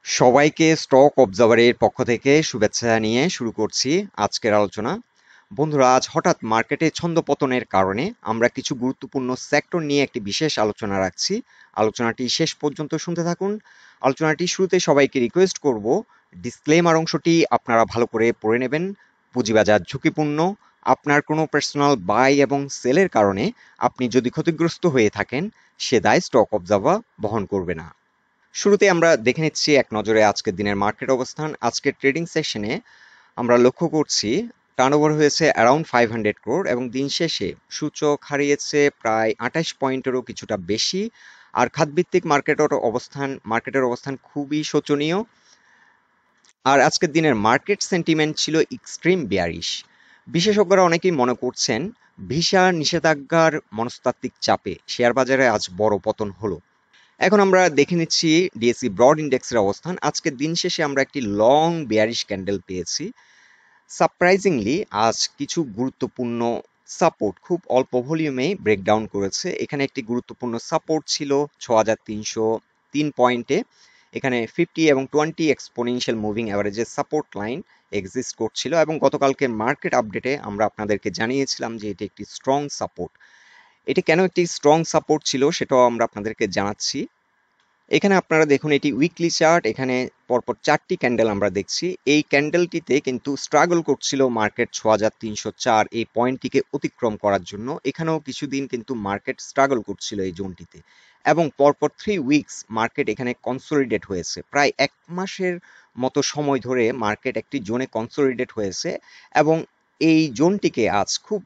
সবাইকে স্টক অবজারভারের পক্ষ থেকে শুভেচ্ছা জানিয়ে শুরু করছি আজকের আলোচনা। বন্ধুরা, আজ হঠাৎ মার্কেটে ছন্দপতনের কারণে আমরা কিছু গুরুত্বপূর্ণ সেক্টর নিয়ে একটি বিশেষ আলোচনা রাখছি। আলোচনাটি শেষ পর্যন্ত শুনতে থাকুন। আলোচনাটি শুরুতে সবাইকে রিকোয়েস্ট করব, ডিসক্লেমার অংশটি আপনারা ভালো করে পড়ে নেবেন। পুঁজিবাজার ঝুঁকিপূর্ণ। আপনার কোনো পার্সোনাল বাই এবং সেলের কারণে আপনি যদি ক্ষতিগ্রস্ত হয়ে থাকেন, সে দায় স্টক অবজারভার বহন করবে না। শুরুতে আমরা দেখে নিচ্ছি এক নজরে আজকের দিনের মার্কেট অবস্থান। আজকের ট্রেডিং সেশনে আমরা লক্ষ্য করছি টার্নওভার হয়েছে অ্যারাউন্ড 500 crore এবং দিন শেষে সূচক হারিয়েছে প্রায় 28 পয়েন্টেরও কিছুটা বেশি। আর খাতভিত্তিক মার্কেটের অবস্থান খুবই শোচনীয়। আর আজকের দিনের মার্কেট সেন্টিমেন্ট ছিল এক্সট্রিম বেয়ারিশ। বিশেষজ্ঞরা অনেকেই মনে করছেন ভিসা নিষেধাজ্ঞার মনস্তাত্ত্বিক চাপে শেয়ার বাজারে আজ বড় পতন হলো। এখন আমরা দেখে নিচ্ছি ডিএসই ব্রড ইন্ডেক্সের অবস্থান। আজকের দিন শেষে আমরা একটি লং বেয়ারিশ ক্যান্ডেল পেয়েছি। সারপ্রাইজিংলি আজ কিছু গুরুত্বপূর্ণ সাপোর্ট খুব অল্প ভলিউমেই ব্রেকডাউন করেছে। এখানে একটি গুরুত্বপূর্ণ সাপোর্ট ছিল 6303 পয়েন্টে। এখানে 50 এবং 20 এক্সপোনেনশিয়াল মুভিং অ্যাভারেজের সাপোর্ট লাইন এক্সিস্ট করছিল এবং গতকালকে মার্কেট আপডেটে আমরা আপনাদেরকে জানিয়েছিলাম যে এটি একটি স্ট্রং সাপোর্ট। এটি কেন একটি স্ট্রং সাপোর্ট ছিল সেটাও আমরা আপনাদেরকে জানাচ্ছি। এখানে আপনারা দেখুন, এটি উইকলি চার্ট। এখানে পরপর 4টি ক্যান্ডেল আমরা দেখছি। এই ক্যান্ডেলটিতে কিন্তু স্ট্রাগল করছিল মার্কেট 6304 এই পয়েন্টটিকে অতিক্রম করার জন্য। এখানেও কিছুদিন কিন্তু মার্কেট স্ট্রাগল করছিল এই জোনটিতে এবং পরপর 3 উইকস মার্কেট এখানে কনসোলিডেট হয়েছে। প্রায় 1 মাসের মতো সময় ধরে মার্কেট একটি জোনে কনসোলিডেট হয়েছে এবং এই জোনটিকে আজ খুব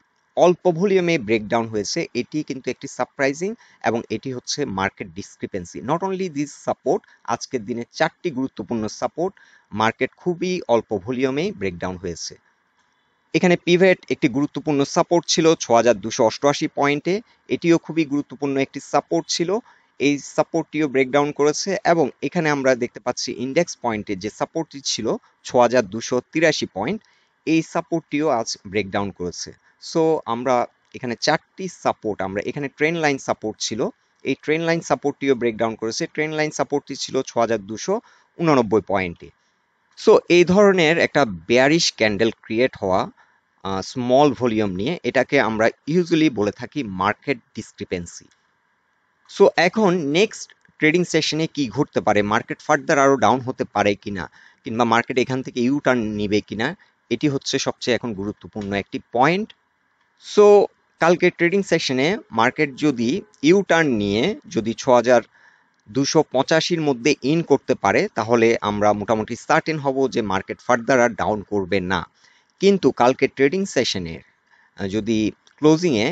অল্প ভলিউমে ব্রেকডাউন হয়েছে। এটি কিন্তু একটি সারপ্রাইজিং এবং এটি হচ্ছে market discrepancy. Not only this support, আজকের দিনে 4টি গুরুত্বপূর্ণ সাপোর্ট মার্কেট খুবই অল্প ভলিউমেই ব্রেকডাউন হয়েছে। এখানে পিভট একটি গুরুত্বপূর্ণ সাপোর্ট ছিল 6288 পয়েন্টে। এটিও খুবই গুরুত্বপূর্ণ একটি সাপোর্ট ছিল। এই সাপোর্টটিও ব্রেকডাউন করেছে এবং এখানে আমরা দেখতে পাচ্ছি ইন্ডেক্স পয়েন্টে যে সাপোর্টটি ছিল 6283 পয়েন্ট, এই সাপোর্টটিও আজ ব্রেকডাউন করেছে। সো আমরা এখানে 4টি সাপোর্ট, আমরা এখানে ট্রেন লাইন সাপোর্ট ছিল, এই ট্রেন লাইন সাপোর্টটিও ব্রেকডাউন করেছে। ট্রেন লাইন সাপোর্টটি ছিল 6289 পয়েন্টে। সো এই ধরনের একটা বেয়ারিশ ক্যান্ডেল ক্রিয়েট হওয়া স্মল ভলিউম নিয়ে, এটাকে আমরা ইউজুয়ালি বলে থাকি মার্কেট ডিসক্রিপেন্সি। সো এখন নেক্সট ট্রেডিং সেশনে কি ঘটতে পারে, মার্কেট ফার্দার আরো ডাউন হতে পারে কিনা, কিংবা মার্কেট এখান থেকে ইউ টার্ন নিবে কিনা, এটি হচ্ছে সবচেয়ে এখন গুরুত্বপূর্ণ একটি পয়েন্ট। সো কালকে ট্রেডিং সেশনে মার্কেট যদি ইউ টার্ন নিয়ে যদি 6285-র মধ্যে ইন করতে পারে, তাহলে আমরা মোটামুটি সার্টেন হব যে মার্কেট ফার্দার আর ডাউন করবে না। কিন্তু কালকে ট্রেডিং সেশনের যদি ক্লোজিংয়ে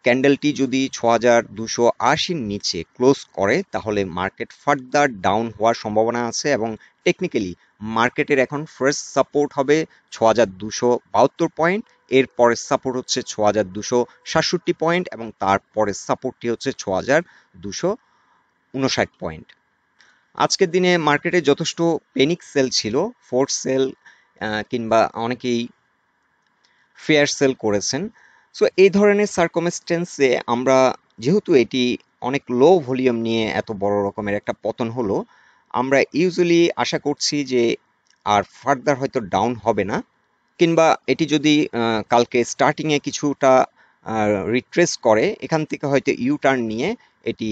ক্যান্ডেলটি যদি 6280-র নিচে ক্লোজ করে, তাহলে মার্কেট ফার্দার ডাউন হওয়ার সম্ভাবনা আছে এবং টেকনিক্যালি মার্কেটের এখন ফার্স্ট সাপোর্ট হবে 6272 পয়েন্ট, এর পরের সাপোর্ট হচ্ছে 6267 পয়েন্ট এবং তারপরের সাপোর্টটি হচ্ছে 6259 পয়েন্ট। আজকের দিনে মার্কেটে যথেষ্ট পেনিক সেল ছিল, ফোর্স সেল কিংবা অনেকেই ফেয়ার সেল করেছেন। সো এই ধরনের সার্কমস্টেন্সে আমরা, যেহেতু এটি অনেক লো ভলিউম নিয়ে এত বড় রকমের একটা পতন হলো, আমরা ইউজুয়ালি আশা করছি যে আর ফার্দার হয়তো ডাউন হবে না, কিংবা এটি যদি কালকে স্টার্টিংয়ে কিছুটা রিট্রেস করে, এখান থেকে হয়তো ইউ টার্ন নিয়ে এটি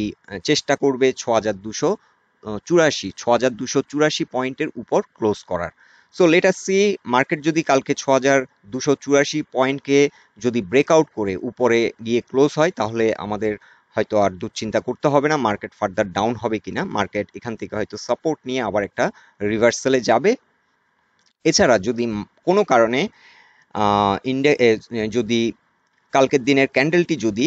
চেষ্টা করবে 6284 পয়েন্টের উপর ক্লোজ করার। So let us see, market যদি কালকে 6284 পয়েন্টকে যদি ব্রেকআউট করে উপরে গিয়ে ক্লোজ হয়, তাহলে আমাদের হয়তো আর দুশ্চিন্তা করতে হবে না মার্কেট ফার্দার ডাউন হবে কিনা। মার্কেট এখান থেকে হয়তো সাপোর্ট নিয়ে আবার একটা রিভার্সালে যাবে। এছাড়া যদি কোনো কারণে যদি কালকের দিনের ক্যান্ডেলটি যদি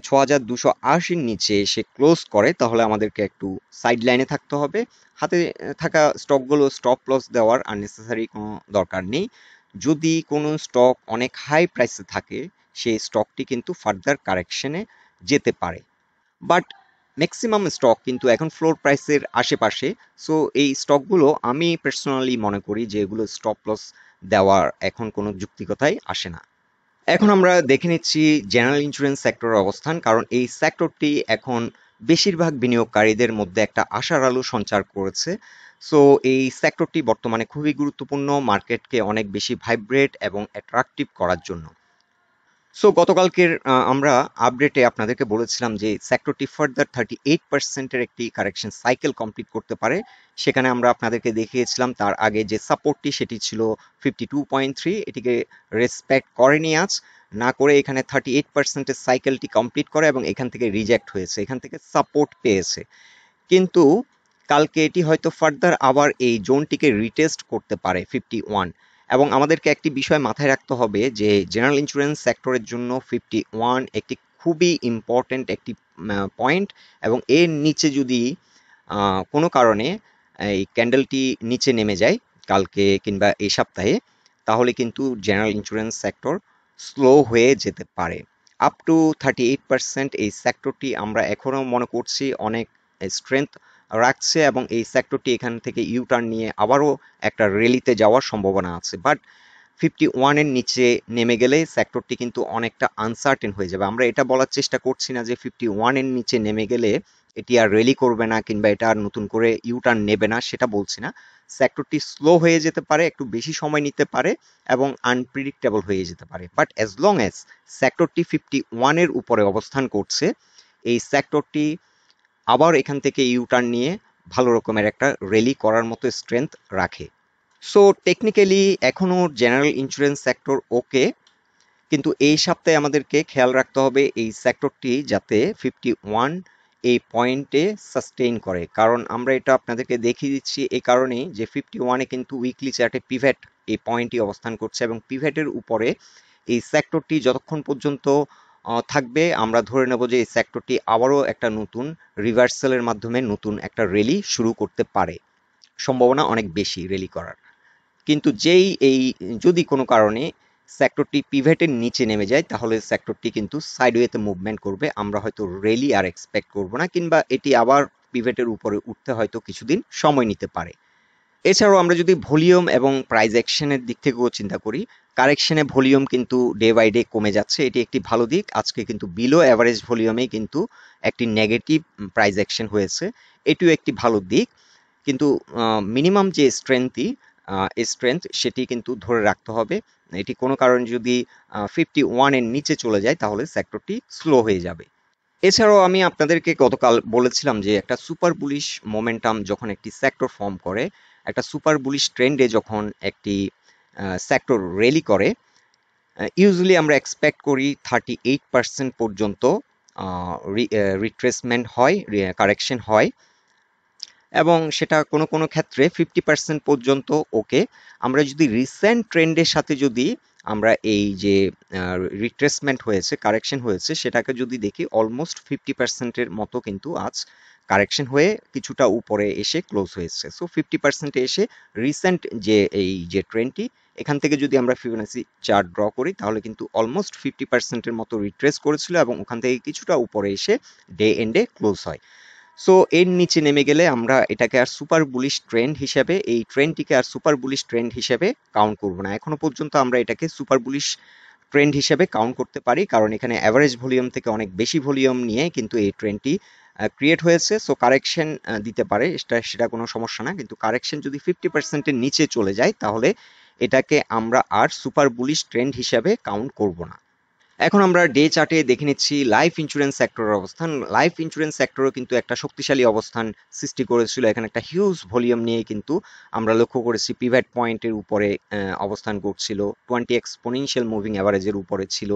6280-র নিচে এসে ক্লোজ করে, তাহলে আমাদেরকে একটু সাইড লাইনে থাকতে হবে। হাতে থাকা স্টকগুলো স্টপ লস দেওয়ার আননেসেসারি কোনো দরকার নেই। যদি কোনো স্টক অনেক হাই প্রাইসে থাকে, সেই স্টকটি কিন্তু ফার্দার কারেকশনে যেতে পারে। বাট ম্যাক্সিমাম স্টক কিন্তু এখন ফ্লোর প্রাইসের আশেপাশে। সো এই স্টকগুলো আমি পার্সোনালি মনে করি যে এগুলো স্টপ লস দেওয়ার এখন কোনো যুক্তিকতাই আসে না। এখন আমরা দেখে নিচ্ছি জেনারেল ইন্স্যুরেন্স সেক্টরের অবস্থান, কারণ এই সেক্টরটি এখন বেশিরভাগ বিনিয়োগকারীদের মধ্যে একটা আশার আলো সঞ্চার করেছে। সো এই সেক্টরটি বর্তমানে খুবই গুরুত্বপূর্ণ মার্কেটকে অনেক বেশি ভাইব্রেট এবং অ্যাট্রাকটিভ করার জন্য। সো গতকালকের আমরা আপডেটে আপনাদেরকে বলেছিলাম যে সেক্টরটি ফার্দার 38% এর একটি কারেকশন সাইকেল কমপ্লিট করতে পারে। সেখানে আমরা আপনাদেরকে দেখিয়েছিলাম তার আগে যে সাপোর্টটি সেটি ছিল 52.3, এটিকে রেসপেক্ট করেনি আজ, না করে এখানে 38% এর সাইকেলটি কমপ্লিট করে এবং এখান থেকে রিজেক্ট হয়েছে, এখান থেকে সাপোর্ট পেয়েছে। কিন্তু কালকে এটি হয়তো ফার্দার আবার এই জোনটিকে রিটেস্ট করতে পারে 51। এবং আমাদেরকে একটি বিষয় মাথায় রাখতে হবে যে জেনারেল ইন্স্যুরেন্স সেক্টরের জন্য 51 একটি খুবই ইম্পর্ট্যান্ট একটি পয়েন্ট, এবং এর নিচে যদি কোনো কারণে এই ক্যান্ডেলটি নিচে নেমে যায় কালকে কিংবা এই সপ্তাহে, তাহলে কিন্তু জেনারেল ইন্স্যুরেন্স সেক্টর স্লো হয়ে যেতে পারে। আপ টু 38% এই সেক্টরটি আমরা এখনো মনে করছি অনেক স্ট্রেংথ রাখছে, এবং এই সেক্টরটি এখান থেকে ইউটার্ন নিয়ে আবারও একটা র্যালিতে যাওয়ার সম্ভাবনা আছে। বাট 51 এর নিচে নেমে গেলে সেক্টরটি কিন্তু অনেকটা আনসার্টেন হয়ে যাবে। আমরা এটা বলার চেষ্টা করছি না যে 51 এর নিচে নেমে গেলে এটি আর র্যালি করবে না কিংবা এটা আর নতুন করে ইউটার্ন নেবে না, সেটা বলছি না। সেক্টরটি স্লো হয়ে যেতে পারে, একটু বেশি সময় নিতে পারে এবং আনপ্রেডিক্টেবল হয়ে যেতে পারে। বাট অ্যাজ লং অ্যাজ সেক্টরটি 51 এর উপরে অবস্থান করছে, এই সেক্টরটি আবার এখান থেকে ইউটার্ন নিয়ে ভালো রকমের একটা র্যালি করার মতো স্ট্রেংথ রাখে। সো টেকনিক্যালি এখনো জেনারেল ইন্স্যুরেন্স সেক্টর ওকে, কিন্তু এই সপ্তাহে আমাদেরকে খেয়াল রাখতে হবে এই সেক্টরটি যাতে 51 এই পয়েন্টে সাস্টেইন করে। কারণ আমরা এটা আপনাদেরকে দেখিয়ে দিচ্ছি এই কারণেই যে 51-এ কিন্তু উইকলি চার্টে পিভট এই পয়েন্টটি অবস্থান করছে, এবং পিভটের উপরে এই সেক্টরটি যতক্ষণ পর্যন্ত থাকবে আমরা ধরে নেব যে এই সেক্টরটি আবারও একটা নতুন রিভার্সালের মাধ্যমে নতুন একটা র্যালি শুরু করতে পারে, সম্ভাবনা অনেক বেশি র্যালি করার। কিন্তু যেই এই যদি কোনো কারণে সেক্টরটি পিভটের নিচে নেমে যায়, তাহলে সেক্টরটি কিন্তু সাইডওয়েতে মুভমেন্ট করবে, আমরা হয়তো র্যালি আর এক্সপেক্ট করব না, কিংবা এটি আবার পিভটের উপরে উঠতে হয়তো কিছুদিন সময় নিতে পারে। এছাড়াও আমরা যদি ভলিউম এবং প্রাইস অ্যাকশনের দিক থেকেও চিন্তা করি, কারেকশনে ভলিউম কিন্তু ডে বাই ডে কমে যাচ্ছে, এটি একটি ভালো দিক। আজকে কিন্তু বিলো অ্যাভারেজ ভলিউমেই কিন্তু একটি নেগেটিভ প্রাইস অ্যাকশন হয়েছে, এটিও একটি ভালো দিক। কিন্তু মিনিমাম যে স্ট্রেংথ সেটি কিন্তু ধরে রাখতে হবে। এটি কোনো কারণে যদি 51 এর নিচে চলে যায় তাহলে সেক্টরটি স্লো হয়ে যাবে। এছাড়াও আমি আপনাদেরকে গতকাল বলেছিলাম যে একটা সুপার বুলিশ মোমেন্টাম যখন একটি সেক্টর ফর্ম করে, একটা সুপার বুলিশ ট্রেন্ডে যখন একটি সেক্টর র্যালি করে, ইউজুয়ালি আমরা এক্সপেক্ট করি 38% পর্যন্ত রিট্রেসমেন্ট হয়, কারেকশন হয়, এবং সেটা কোনো কোনো ক্ষেত্রে 50% পর্যন্ত ওকে। আমরা যদি রিসেন্ট ট্রেন্ডের সাথে যদি আমরা এই যে রিট্রেসমেন্ট হয়েছে, কারেকশন হয়েছে, সেটাকে যদি দেখি অলমোস্ট 50%-এর মতো কিন্তু আজ কারেকশন হয়ে কিছুটা উপরে এসে ক্লোজ হয়েছে। সো 50%-এ এসে রিসেন্ট যে এই যে ট্রেন্ডটি, এখান থেকে যদি আমরা ফিবোনাচি চার্ট ড্র করি তাহলে কিন্তু অলমোস্ট 50%-এর মতো রিট্রেস করেছিল এবং ওখান থেকে কিছুটা উপরে এসে ডে এন্ডে ক্লোজ হয়। সো এর নিচে নেমে গেলে আমরা এটাকে আর সুপার বুলিশ ট্রেন্ড হিসেবে, এই ট্রেন্ডটিকে আর সুপার বুলিশ ট্রেন্ড হিসেবে কাউন্ট করব না। এখনো পর্যন্ত আমরা এটাকে সুপার বুলিশ ট্রেন্ড হিসেবে কাউন্ট করতে পারি, কারণ এখানে অ্যাভারেজ ভলিউম থেকে অনেক বেশি ভলিউম নিয়ে কিন্তু এই ট্রেন্ডটি ক্রিয়েট হয়েছে। সো কারেকশন দিতে পারে, সেটা কোনো সমস্যা না, কিন্তু কারেকশন যদি 50%-এর নিচে চলে যায় তাহলে এটাকে আমরা আর সুপার বুলিশ ট্রেন্ড হিসেবে কাউন্ট করব না। এখন আমরা ডে চার্টে দেখে নিচ্ছি লাইফ ইন্স্যুরেন্স সেক্টরের অবস্থান। লাইফ ইন্স্যুরেন্স সেক্টরও কিন্তু একটা শক্তিশালী অবস্থান সৃষ্টি করেছিল, এখানে একটা হিউজ ভলিউম নিয়ে কিন্তু আমরা লক্ষ্য করেছি পিভট পয়েন্টের উপরে অবস্থান করছিল, 20 এক্সপোনেনশিয়াল মুভিং অ্যাভারেজের উপরে ছিল।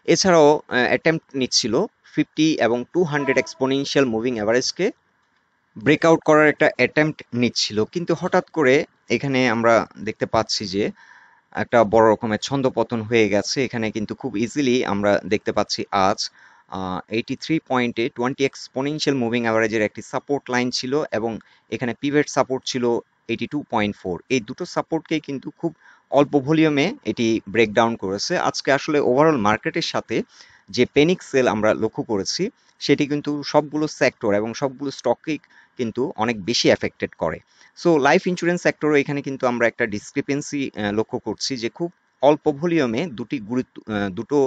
এছাড়াও অ্যাটেম্প্ট নিচ্ছিল 50 এবং 200 এক্সপোনেনশিয়াল মুভিং অ্যাভারেজকে ব্রেকআউট করার একটা অ্যাটেম্প্ট নিচ্ছিল, কিন্তু হঠাৎ করে এখানে আমরা দেখতে পাচ্ছি যে একটা বড় রকমের ছন্দপতন হয়ে গেছে। এখানে কিন্তু খুব ইজিলি আমরা দেখতে পাচ্ছি আজ 83 পয়েন্টে 20 এক্সপোনেনশিয়াল মুভিং অ্যাভারেজের একটি সাপোর্ট লাইন ছিল, এবং এখানে পিভট সাপোর্ট ছিল 82.4। এই দুটো সাপোর্টকেই কিন্তু খুব অল্প ভলিউমে এটি ব্রেকডাউন করেছে। আজকে আসলে ওভারঅল মার্কেটের সাথে যে প্যানিক সেল আমরা লক্ষ্য করেছি, সেটি কিন্তু সবগুলো সেক্টর এবং সবগুলো স্টককেই কিন্তু অনেক বেশি এফেক্টেড করে। সো লাইফ ইন্স্যুরেন্স সেক্টরও এখানে কিন্তু আমরা একটা ডিসক্রিপেন্সি লক্ষ্য করছি যে খুব অল্প ভলিউমে দুটো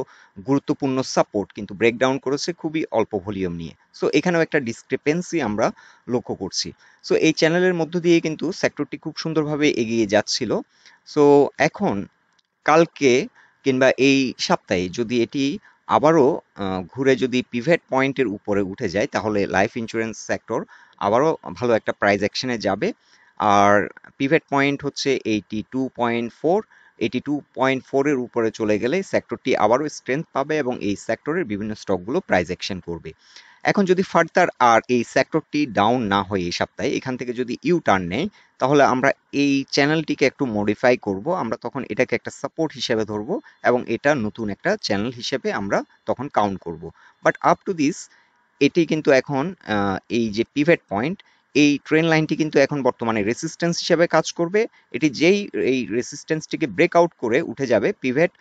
গুরুত্বপূর্ণ সাপোর্ট কিন্তু ব্রেকডাউন করেছে খুবই অল্প ভলিউম নিয়ে। সো এখানেও একটা ডিসক্রিপেন্সি আমরা লক্ষ্য করছি। সো এই চ্যানেলের মধ্য দিয়ে কিন্তু সেক্টরটি খুব সুন্দরভাবে এগিয়ে যাচ্ছিল। সো এখন কালকে কিংবা এই সপ্তাহে যদি এটি আবারও ঘুরে যদি পিভট পয়েন্টের উপরে উঠে যায়, তাহলে লাইফ ইন্স্যুরেন্স সেক্টর আবারও ভালো একটা প্রাইস অ্যাকশনে যাবে। আর পিভট পয়েন্ট হচ্ছে 82.4, 82.4 এর উপরে চলে গেলে সেক্টরটি আবারও স্ট্রেংথ পাবে এবং এই সেক্টরের বিভিন্ন স্টকগুলো প্রাইস অ্যাকশন করবে। এখন যদি ফার্দার আর এই সেক্টরটি ডাউন না হয় এই সপ্তাহে, এখান থেকে যদি ইউ টার্ন নেয়, তাহলে আমরা এই চ্যানেলটিকে একটু মডিফাই করব। আমরা তখন এটাকে একটা সাপোর্ট হিসেবে ধরবো এবং এটা নতুন একটা চ্যানেল হিসেবে আমরা তখন কাউন্ট করব। বাট আপ টু দিস, এটি কিন্তু এখন এই যে পিভট পয়েন্ট, এই ট্রেন লাইনটি কিন্তু এখন বর্তমানে রেসিস্ট্যান্স হিসেবে কাজ করবে। এটি যেই এই রেসিস্ট্যান্সটিকে ব্রেকআউট করে উঠে যাবে, পিভট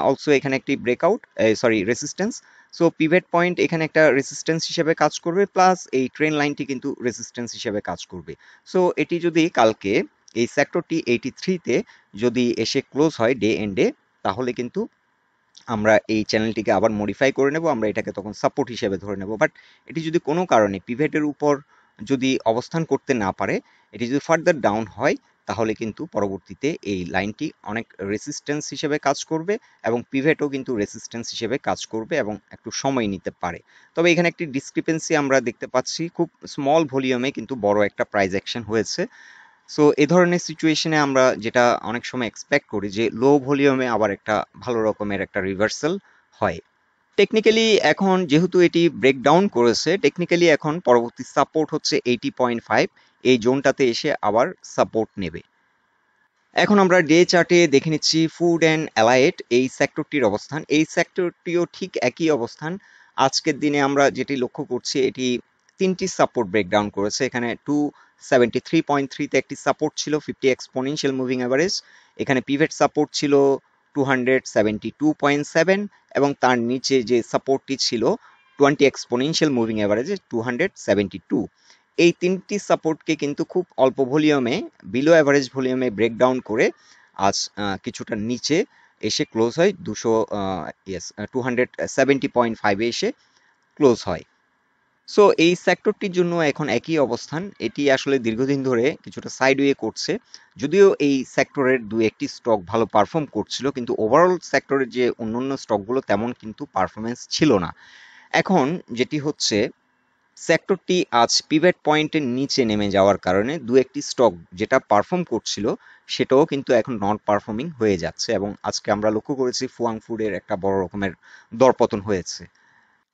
অলসো এখানে একটি breakout, sorry resistance. So pivot point এখানে একটা রেসিস্ট্যান্স হিসেবে কাজ করবে, প্লাস এই ট্রেন লাইনটি কিন্তু রেসিস্ট্যান্স হিসেবে কাজ করবে। সো এটি যদি কালকে এই সেক্টরটি 83-তে যদি এসে ক্লোজ হয় ডে এন্ডে, তাহলে কিন্তু আমরা এই চ্যানেলটিকে আবার মডিফাই করে নেব, আমরা এটাকে তখন সাপোর্ট হিসেবে ধরে নেব। বাট এটি যদি কোনো কারণে পিভটের উপর যদি অবস্থান করতে না পারে, এটি যদি ফার্দার ডাউন হয়, তাহলে কিন্তু পরবর্তীতে এই লাইনটি অনেক রেসিস্ট্যান্স হিসেবে কাজ করবে এবং পিভটও কিন্তু রেসিস্ট্যান্স হিসেবে কাজ করবে এবং একটু সময় নিতে পারে। তবে এখানে একটি ডিসক্রিপেন্সি আমরা দেখতে পাচ্ছি, খুব স্মল ভলিউমে কিন্তু বড় একটা প্রাইস অ্যাকশন হয়েছে। সো এ ধরনের সিচুয়েশনে আমরা যেটা অনেক সময় এক্সপেক্ট করি যে লো ভলিউমে আবার একটা ভালো রকমের একটা রিভার্সাল হয়। টেকনিক্যালি এখন যেহেতু এটি ব্রেকডাউন করেছে, টেকনিক্যালি এখন পরবর্তী সাপোর্ট হচ্ছে 80.5, এই জোনটাতে এসে আবার সাপোর্ট নেবে। এখন আমরা ডে চার্টে দেখে নিচ্ছি ফুড অ্যান্ড অ্যালাইড এই সেক্টরটির অবস্থান। এই সেক্টরটিও ঠিক একই অবস্থান। আজকের দিনে আমরা যেটি লক্ষ্য করছি, এটি তিনটি সাপোর্ট ব্রেকডাউন করেছে। এখানে 273.3 তে একটি সাপোর্ট ছিল, 50 এক্সপোনেনশিয়াল মুভিং অ্যাভারেজ। এখানে পিভট সাপোর্ট ছিল 272.7 এবং তার নিচে যে সাপোর্টটি ছিল 20 এক্সপোনেনশিয়াল মুভিং অ্যাভারেজে 272। এই তিনটি সাপোর্টকে কিন্তু খুব অল্প ভলিউমে, বিলো অ্যাভারেজ ভলিউমে ব্রেকডাউন করে আজ কিছুটা নিচে এসে ক্লোজ হয় 270.5-এ এসে ক্লোজ হয়। সো এই সেক্টরটির জন্য এখন একই অবস্থান। এটি আসলে দীর্ঘদিন ধরে কিছুটা সাইডওয়ে করছে। যদিও এই সেক্টরের দু একটি স্টক ভালো পারফর্ম করছিল, কিন্তু ওভারঅল সেক্টরের যে অন্যান্য স্টকগুলো তেমন কিন্তু পারফরমেন্স ছিল না। এখন যেটি হচ্ছে, সেক্টরটি আজ পিভট পয়েন্টের নিচে নেমে যাওয়ার কারণে দু একটি স্টক যেটা পারফর্ম করছিল সেটাও কিন্তু এখন নট পারফর্মিং হয়ে যাচ্ছে এবং আজকে আমরা লক্ষ্য করেছি ফুয়াং ফুডের একটা বড় রকমের দরপতন হয়েছে।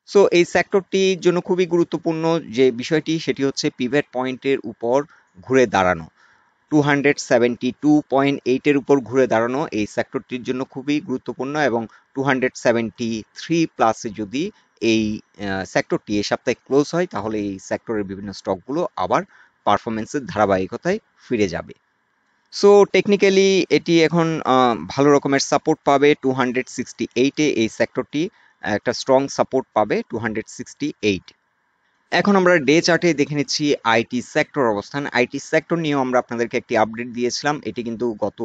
সো এই সেক্টরটির জন্য খুবই গুরুত্বপূর্ণ যে বিষয়টি, সেটি হচ্ছে পিভট পয়েন্টের উপর ঘুরে দাঁড়ানো। 272.8 এর উপর ঘুরে দাঁড়ানো এই সেক্টরটির জন্য খুবই গুরুত্বপূর্ণ এবং 273 প্লাসে যদি এই সেক্টরটি এই সপ্তাহে ক্লোজ হয়, তাহলে এই সেক্টরের বিভিন্ন স্টকগুলো আবার পারফরমেন্সের ধারাবাহিকতায় ফিরে যাবে। সো টেকনিক্যালি এটি এখন ভালো রকমের সাপোর্ট পাবে 268-এ। এই সেক্টরটি একটা স্ট্রং সাপোর্ট পাবে 268। এখন আমরা ডে চার্টে দেখে নিচ্ছি আইটি সেক্টর অবস্থান। আইটি সেক্টর নিয়েও আমরা আপনাদেরকে একটি আপডেট দিয়েছিলাম। এটি কিন্তু গত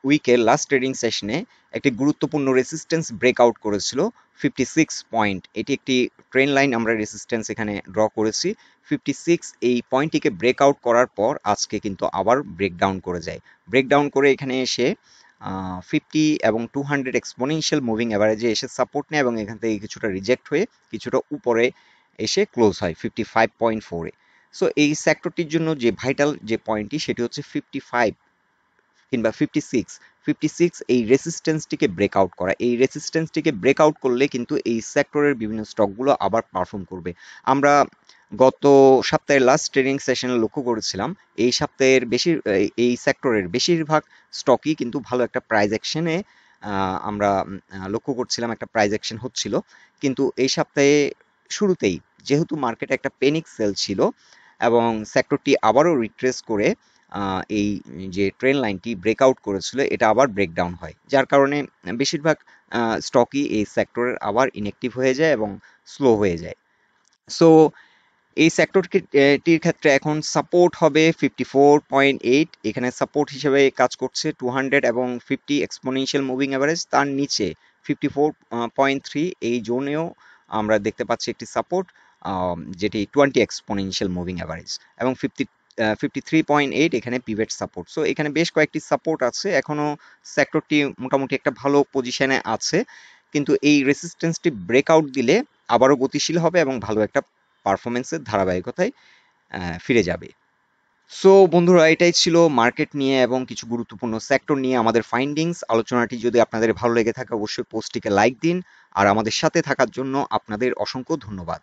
উইকের লাস্ট ট্রেডিং সেশনে একটি গুরুত্বপূর্ণ রেসিস্ট্যান্স ব্রেকআউট করেছিল 56 পয়েন্ট। এটি একটি ট্রেন লাইন আমরা রেসিস্ট্যান্স এখানে ড্র করেছি 56। এই পয়েন্টটিকে ব্রেকআউট করার পর আজকে কিন্তু আবার ব্রেকডাউন করে যায়। ব্রেকডাউন করে এখানে এসে 50 এবং 200 এক্সপোনেনশিয়াল মুভিং অ্যাভারেজে এসে সাপোর্ট নেয় এবং এখান থেকে কিছুটা রিজেক্ট হয়ে কিছুটা উপরে এসে ক্লোজ হয় 55.4-এ। সো এই সেক্টরটির জন্য যে ভাইটাল যে পয়েন্টটি, সেটি হচ্ছে 55 কিংবা 56 এই রেসিস্ট্যান্সটিকে ব্রেকআউট করা। এই রেসিস্ট্যান্সটিকে ব্রেকআউট করলে কিন্তু এই সেক্টরের বিভিন্ন স্টকগুলো আবার পারফর্ম করবে। আমরা গত সপ্তাহের লাস্ট ট্রেডিং সেশনে লক্ষ্য করেছিলাম এই সপ্তাহের এই সেক্টরের বেশিরভাগ স্টকই কিন্তু ভালো একটা প্রাইস অ্যাকশনে আমরা লক্ষ্য করছিলাম, একটা প্রাইস অ্যাকশন হচ্ছিল। কিন্তু এই সপ্তাহে শুরুতেই যেহেতু মার্কেটে একটা পেনিক সেল ছিল এবং সেক্টরটি আবারও রিট্রেস করে এই যে ট্রেন লাইনটি ব্রেকআউট করেছিল, এটা আবার ব্রেকডাউন হয়, যার কারণে বেশিরভাগ স্টকই এই সেক্টরের আবার ইনঅ্যাক্টিভ হয়ে যায় এবং স্লো হয়ে যায়। সো এই সেক্টরটির ক্ষেত্রে এখন সাপোর্ট হবে 54.8, এখানে সাপোর্ট হিসেবে কাজ করছে 200 এবং 50 এক্সপোনেনশিয়াল মুভিং অ্যাভারেজ, তার নিচে 54.3 এই জোনেও আমরা দেখতে পাচ্ছি একটি সাপোর্ট, যেটি 20 এক্সপোনেনশিয়াল মুভিং অ্যাভারেজ, এবং 53.8 এখানে পিভট সাপোর্ট। সো এখানে বেশ কয়েকটি সাপোর্ট আছে, এখনো সেক্টরটি মোটামুটি একটা ভালো পজিশনে আছে, কিন্তু এই রেসিস্টেন্সটি ব্রেকআউট দিলে আবারও গতিশীল হবে এবং ভালো একটা পারফরমেন্সের ধারাবাহিকতায় ফিরে যাবে। সো বন্ধুরা, এটাই ছিল মার্কেট নিয়ে এবং কিছু গুরুত্বপূর্ণ সেক্টর নিয়ে আমাদের ফাইন্ডিংস। আলোচনাটি যদি আপনাদের ভালো লেগে থাকে অবশ্যই পোস্টটিকে লাইক দিন, আর আমাদের সাথে থাকার জন্য আপনাদের অসংখ্য ধন্যবাদ।